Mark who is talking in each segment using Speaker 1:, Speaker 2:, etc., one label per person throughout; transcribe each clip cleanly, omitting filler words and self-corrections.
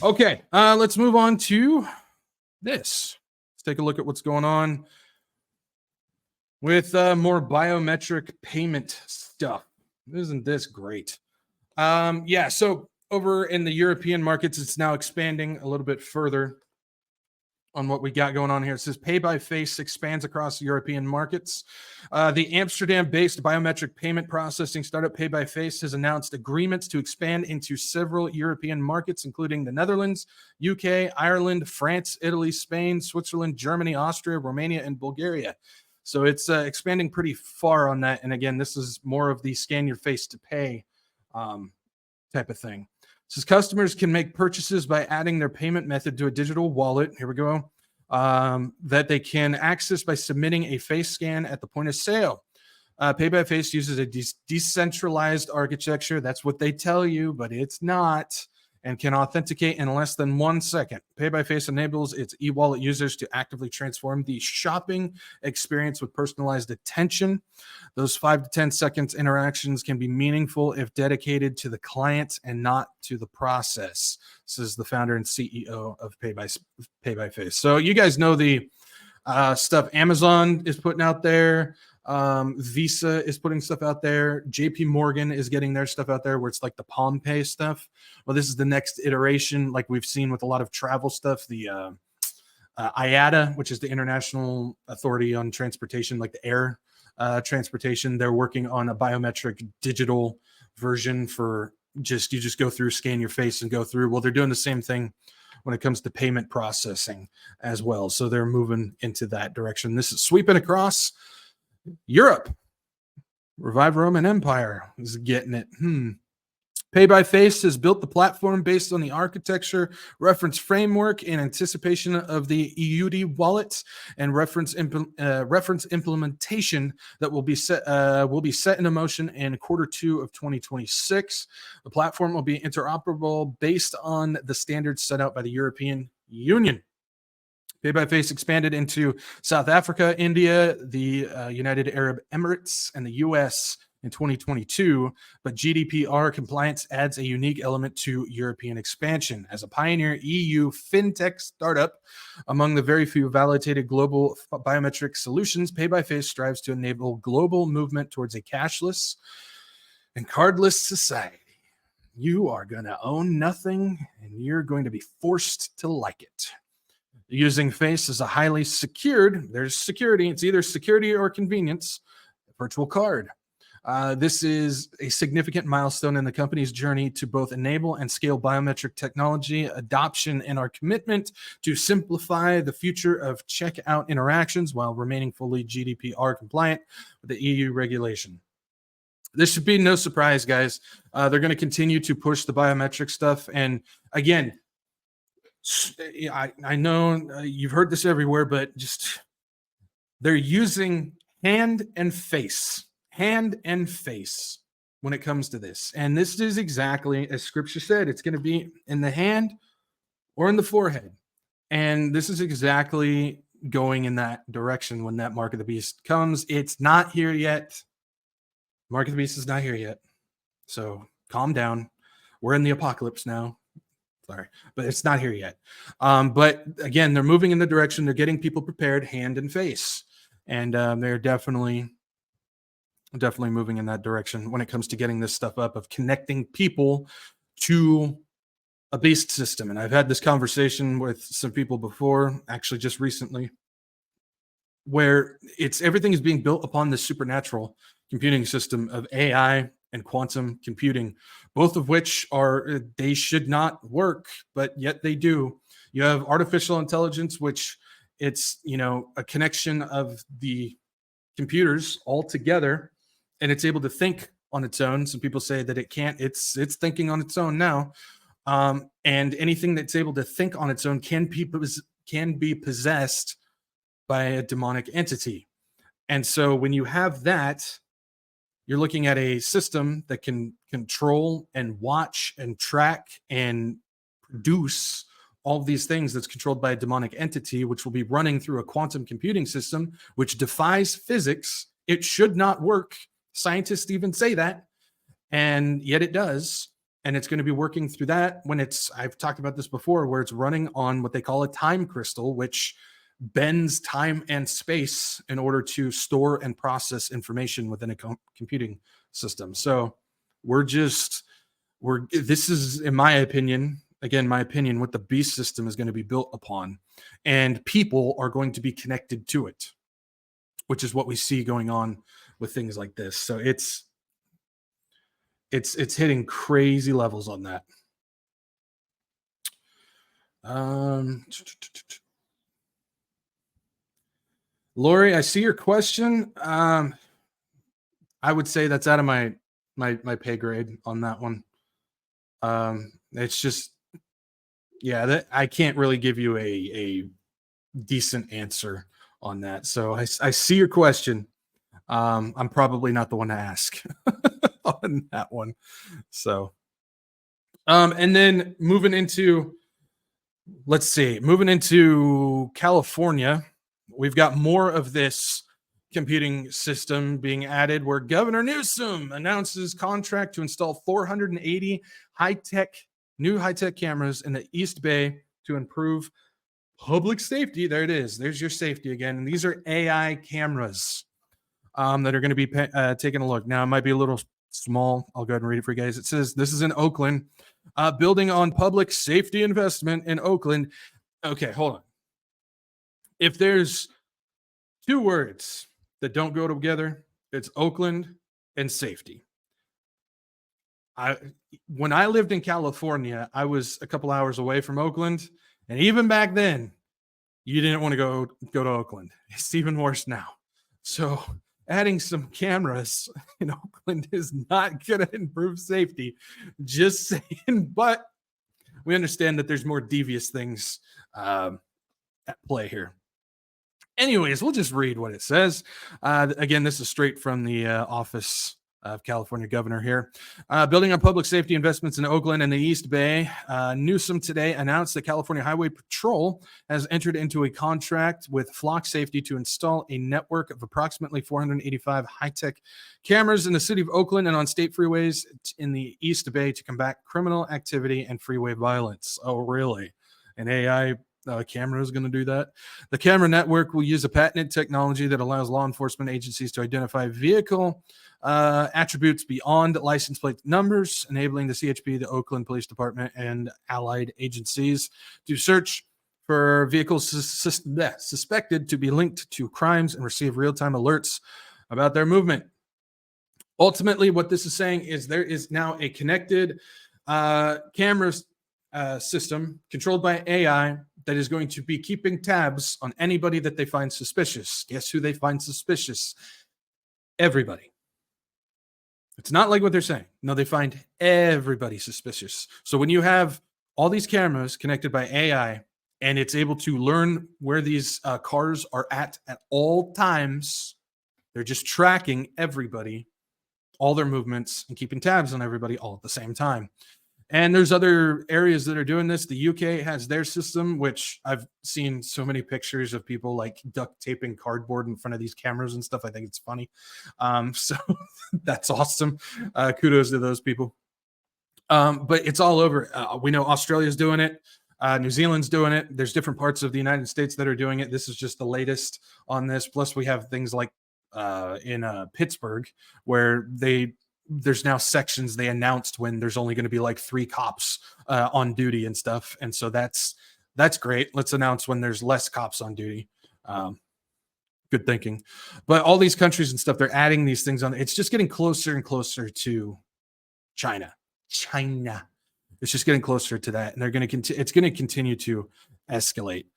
Speaker 1: Okay, let's move on to this. Let's take a look at what's going on with more biometric payment stuff. Isn't this great? Yeah, so over in the European markets, it's now expanding a little bit further on what we got going on here. It says Pay by Face expands across European markets. The Amsterdam-based biometric payment processing startup Pay by Face has announced agreements to expand into several European markets, including the Netherlands, UK, Ireland, France, Italy, Spain, Switzerland, Germany, Austria, Romania, and Bulgaria. So it's expanding pretty far on that. And again, this is more of the scan your face to pay type of thing. It says customers can make purchases by adding their payment method to a digital wallet. Here we go. That they can access by submitting a face scan at the point of sale. Pay by Face uses a decentralized architecture. That's what they tell you, but it's not, and can authenticate in less than 1 second. Pay by Face enables its e-wallet users to actively transform the shopping experience with personalized attention. Those 5 to 10 seconds interactions can be meaningful if dedicated to the client and not to the process, says the founder and CEO of Pay by Face. So you guys know the stuff Amazon is putting out there. Visa is putting stuff out there. JP Morgan is getting their stuff out there where it's like the Palm Pay stuff. Well, this is the next iteration, like we've seen with a lot of travel stuff. The IATA, which is the International Authority on Transportation, like the air transportation, they're working on a biometric digital version for you just go through, scan your face and go through. Well, they're doing the same thing when it comes to payment processing as well. So they're moving into that direction. This is sweeping across Europe. Revive Roman Empire is getting it. Pay by Face has built the platform based on the architecture reference framework in anticipation of the EUD wallet and reference implementation that will be set into motion in Q2 of 2026. The platform will be interoperable based on the standards set out by the European Union. Pay by Face expanded into South Africa, India, the United Arab Emirates, and the US in 2022, but GDPR compliance adds a unique element to European expansion. As a pioneer EU fintech startup, among the very few validated global biometric solutions, Pay by Face strives to enable global movement towards a cashless and cardless society. You are going to own nothing, and you're going to be forced to like it. Using Face as a highly secured, there's security, it's either security or convenience, virtual card. This is a significant milestone in the company's journey to both enable and scale biometric technology adoption and our commitment to simplify the future of checkout interactions while remaining fully GDPR compliant with the EU regulation. This should be no surprise, guys. They're going to continue to push the biometric stuff. And again, I know you've heard this everywhere, but just they're using hand and face when it comes to this. And this is exactly as scripture said, it's going to be in the hand or in the forehead. And this is exactly going in that direction when that mark of the beast comes. It's not here yet. Mark of the beast is not here yet. So calm down. We're in the apocalypse now. Sorry, but it's not here yet. But again, they're moving in the direction. They're getting people prepared hand and face. And they're definitely moving in that direction when it comes to getting this stuff up of connecting people to a beast system. And I've had this conversation with some people before, actually just recently, where everything is being built upon the supernatural computing system of AI and quantum computing, both of which they should not work, but yet they do. You have artificial intelligence, which it's, a connection of the computers all together, and it's able to think on its own. Some people say that it can't. It's thinking on its own now. And anything that's able to think on its own can be possessed by a demonic entity. And so when you have that, you're looking at a system that can control and watch and track and produce all of these things that's controlled by a demonic entity, which will be running through a quantum computing system, which defies physics. It should not work. Scientists even say that, and yet it does. And it's going to be working through that when I've talked about this before, where it's running on what they call a time crystal, which bends time and space in order to store and process information within a computing system. So this is, in my opinion, again, my opinion, what the beast system is going to be built upon, and people are going to be connected to it, which is what we see going on with things like this. So it's hitting crazy levels on that. Lori, I see your question. I would say that's out of my pay grade on that one. It's just, yeah, I can't really give you a decent answer on that. So I see your question. I'm probably not the one to ask on that one. So, and then moving into California, we've got more of this computing system being added, where Governor Newsom announces contract to install 480 new high-tech cameras in the East Bay to improve public safety. There it is. There's your safety again. And these are AI cameras that are going to be taking a look. Now, it might be a little small. I'll go ahead and read it for you guys. It says, this is in Oakland, building on public safety investment in Oakland. Okay, hold on. If there's two words that don't go together, it's Oakland and safety. When I lived in California, I was a couple hours away from Oakland, and even back then, you didn't want to go to Oakland. It's even worse now. So adding some cameras in Oakland is not going to improve safety. Just saying, but we understand that there's more devious things at play here. Anyways, we'll just read what it says. Again, this is straight from the office of California governor here. Building on public safety investments in Oakland and the East Bay, Newsom today announced that California Highway Patrol has entered into a contract with Flock Safety to install a network of approximately 485 high-tech cameras in the city of Oakland and on state freeways in the East Bay to combat criminal activity and freeway violence. Oh, really? An AI camera is going to do that. The camera network will use a patented technology that allows law enforcement agencies to identify vehicle attributes beyond license plate numbers, enabling the CHP, the Oakland Police Department, and allied agencies to search for vehicles suspected to be linked to crimes and receive real-time alerts about their movement. Ultimately, what this is saying is there is now a connected camera system controlled by AI that is going to be keeping tabs on anybody that they find suspicious. Guess who they find suspicious? Everybody. It's not like what they're saying. No, they find everybody suspicious. So when you have all these cameras connected by AI and it's able to learn where these cars are at all times, they're just tracking everybody, all their movements, and keeping tabs on everybody all at the same time. And there's other areas that are doing this. The UK has their system, which I've seen so many pictures of people like duct taping cardboard in front of these cameras and stuff. I think it's funny. So that's awesome. Kudos to those people. But it's all over. We know Australia's doing it. New Zealand's doing it. There's different parts of the United States that are doing it. This is just the latest on this. Plus, we have things like in Pittsburgh, where there's now sections they announced when there's only going to be like 3 cops on duty and stuff. And so that's great. Let's announce when there's less cops on duty. Good thinking. But all these countries and stuff, they're adding these things on. It's just getting closer and closer to China. It's just getting closer to that. And they're going to it's going to continue to escalate.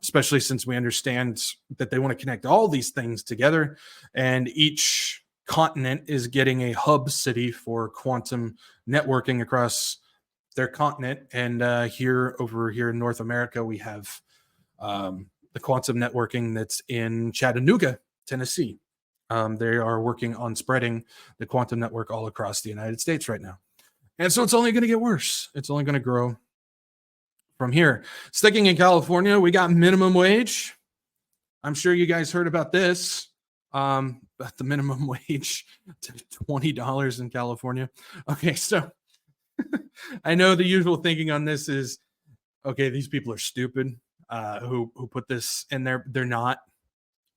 Speaker 1: Especially since we understand that they want to connect all these things together, and each continent is getting a hub city for quantum networking across their continent. And over here in North America, we have the quantum networking that's in Chattanooga, Tennessee. They are working on spreading the quantum network all across the United States right now. And so it's only going to get worse. It's only going to grow from here. Sticking in California, we got minimum wage. I'm sure you guys heard about this. But the minimum wage to $20 in California. Okay, so I know the usual thinking on this is, okay, these people are stupid. Who put this in there? They're not.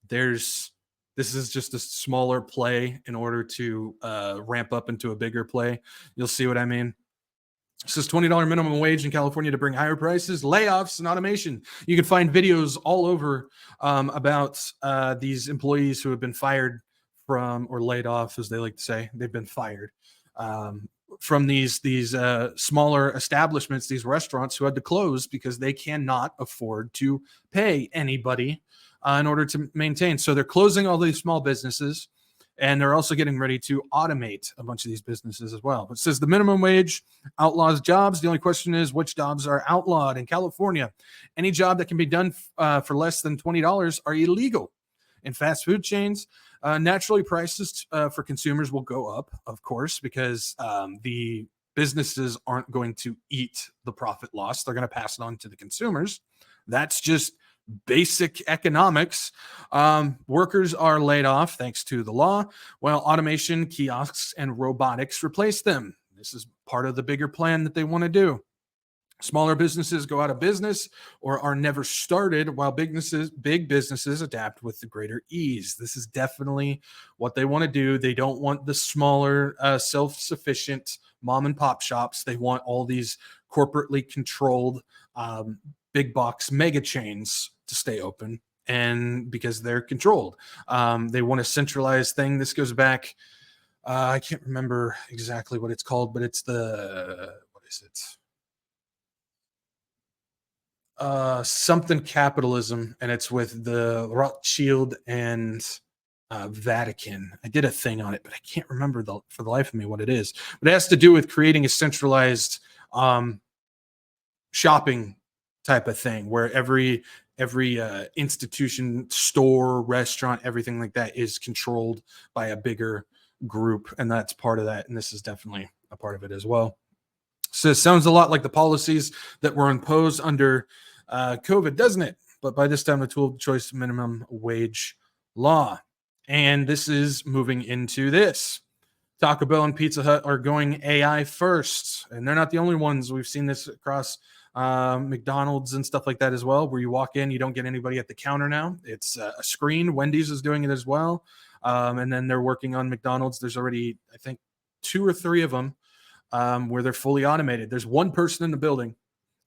Speaker 1: This is just a smaller play in order to ramp up into a bigger play. You'll see what I mean. It says $20 minimum wage in California to bring higher prices, layoffs, and automation. You can find videos all over about these employees who have been fired from, or laid off, as they like to say. They've been fired from these smaller establishments, these restaurants who had to close because they cannot afford to pay anybody in order to maintain. So they're closing all these small businesses. And they're also getting ready to automate a bunch of these businesses as well. It says the minimum wage outlaws jobs. The only question is which jobs are outlawed in California. Any job that can be done for less than $20 are illegal. In fast food chains, naturally prices for consumers will go up, of course, because the businesses aren't going to eat the profit loss. They're going to pass it on to the consumers. That's just basic economics. Workers are laid off thanks to the law, while automation, kiosks, and robotics replace them. This is part of the bigger plan that they want to do. Smaller businesses go out of business or are never started, while big businesses adapt with the greater ease. This is definitely what they want to do. They don't want the smaller, self-sufficient mom and pop shops. They want all these corporately controlled big box mega chains to stay open, and because they're controlled. They want a centralized thing. This goes back, I can't remember exactly what it's called, but it's what is it? Something capitalism, and it's with the Rothschild and Vatican. I did a thing on it, but I can't remember for the life of me what it is. But it has to do with creating a centralized shopping type of thing where every institution, store, restaurant, everything like that is controlled by a bigger group, and that's part of that. And this is definitely a part of it as well. So it sounds a lot like the policies that were imposed under COVID, doesn't it? But by this time, the tool of choice minimum wage law. And this is moving into this. Taco Bell and Pizza Hut are going AI first, and they're not the only ones. We've seen this across McDonald's and stuff like that as well, where you walk in, you don't get anybody at the counter now. It's a screen. Wendy's is doing it as well. And then they're working on McDonald's. There's already, I think, 2 or 3 of them where they're fully automated. There's one person in the building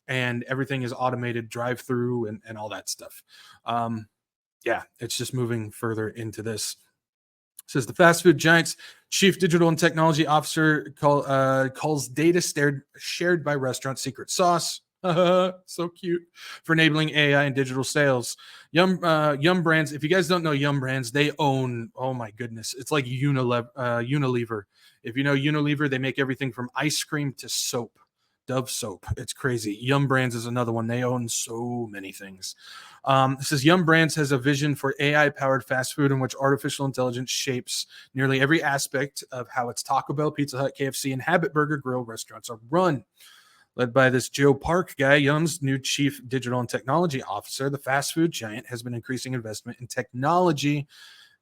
Speaker 1: and everything is automated, drive through and all that stuff. Yeah, it's just moving further into this. It says the fast food giant's chief digital and technology officer calls data shared by restaurant secret sauce. So cute, for enabling AI and digital sales. Yum Brands. If you guys don't know Yum Brands, they own, oh my goodness, it's like Unilever. If you know Unilever, they make everything from ice cream to soap, Dove soap. It's crazy. Yum Brands is another one. They own so many things. It says Yum Brands has a vision for AI-powered fast food in which artificial intelligence shapes nearly every aspect of how its Taco Bell, Pizza Hut, KFC, and Habit Burger Grill restaurants are run. Led by this Joe Park guy, Yum's new chief digital and technology officer, the fast food giant has been increasing investment in technology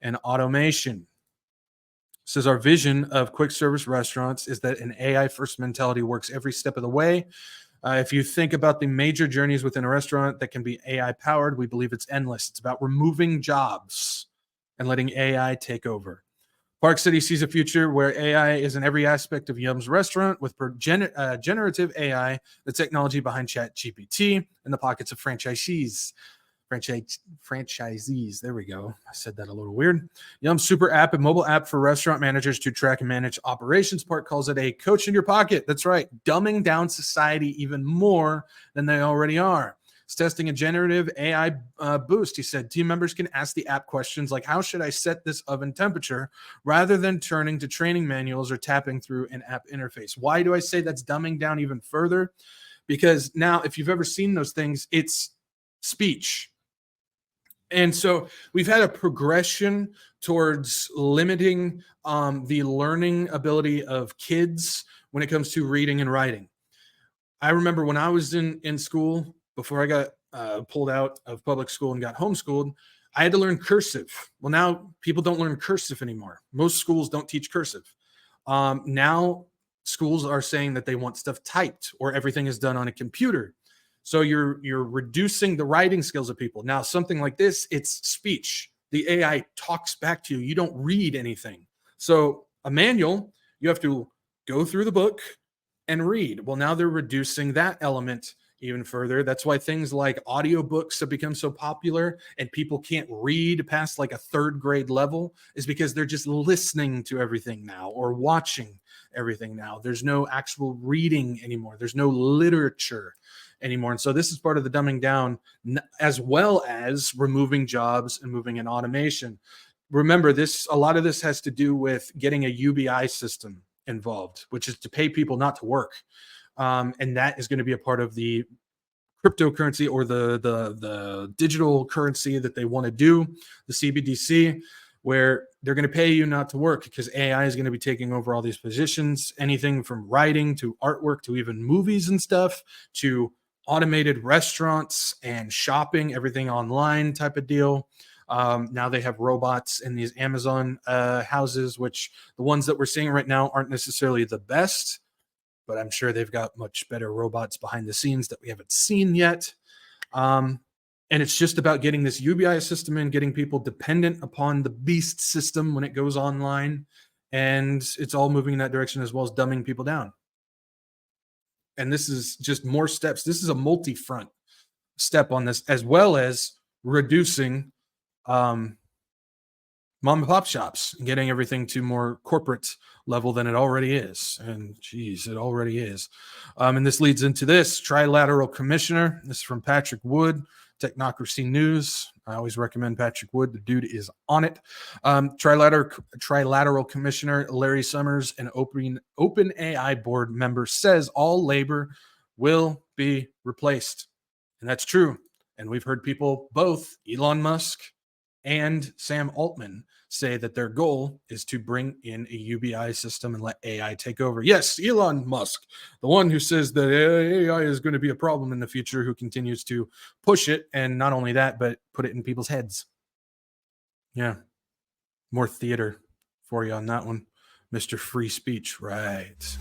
Speaker 1: and automation. It says our vision of quick service restaurants is that an AI-first mentality works every step of the way. If you think about the major journeys within a restaurant that can be AI-powered, we believe it's endless. It's about removing jobs and letting AI take over. Park City sees a future where AI is in every aspect of Yum's restaurant with generative AI, the technology behind ChatGPT, in the pockets of franchisees. There we go. I said that a little weird. Yum's super app and mobile app for restaurant managers to track and manage operations. Park calls it a coach in your pocket. That's right. Dumbing down society even more than they already are. It's testing a generative AI boost. He said team members can ask the app questions like, how should I set this oven temperature, rather than turning to training manuals or tapping through an app interface. Why do I say that's dumbing down even further? Because now, if you've ever seen those things, it's speech. And so we've had a progression towards limiting the learning ability of kids when it comes to reading and writing. I remember when I was in school, before I got pulled out of public school and got homeschooled, I had to learn cursive. Well, now people don't learn cursive anymore. Most schools don't teach cursive. Now schools are saying that they want stuff typed or everything is done on a computer. So you're reducing the writing skills of people. Now something like this, it's speech. The AI talks back to you. You don't read anything. So a manual, you have to go through the book and read. Well, now they're reducing that element even further. That's why things like audiobooks have become so popular and people can't read past like a third grade level, is because they're just listening to everything now or watching everything now. There's no actual reading anymore. There's no literature anymore. And so this is part of the dumbing down, as well as removing jobs and moving in automation. Remember, this, a lot of this has to do with getting a UBI system involved, which is to pay people not to work. And that is going to be a part of the cryptocurrency or the digital currency that they want to do, the CBDC, where they're going to pay you not to work because AI is going to be taking over all these positions, anything from writing to artwork to even movies and stuff to automated restaurants and shopping, everything online type of deal. Now they have robots in these Amazon houses, which the ones that we're seeing right now aren't necessarily the best, but I'm sure they've got much better robots behind the scenes that we haven't seen yet. And it's just about getting this UBI system in, getting people dependent upon the beast system when it goes online. And it's all moving in that direction, as well as dumbing people down. And this is just more steps. This is a multi-front step on this, as well as reducing mom and pop shops and getting everything to more corporate level than it already is. And geez, it already is. And this leads into this trilateral commissioner. This is from Patrick Wood, Technocracy News. I always recommend Patrick Wood. The dude is on it. Trilateral commissioner Larry Summers, an open AI board member, says all labor will be replaced. And that's true. And we've heard people, both Elon Musk and Sam Altman, say that their goal is to bring in a UBI system and let AI take over. Yes, Elon Musk, the one who says that AI is going to be a problem in the future, who continues to push it. And not only that, but put it in people's heads. Yeah. More theater for you on that one, Mr. Free Speech. Right.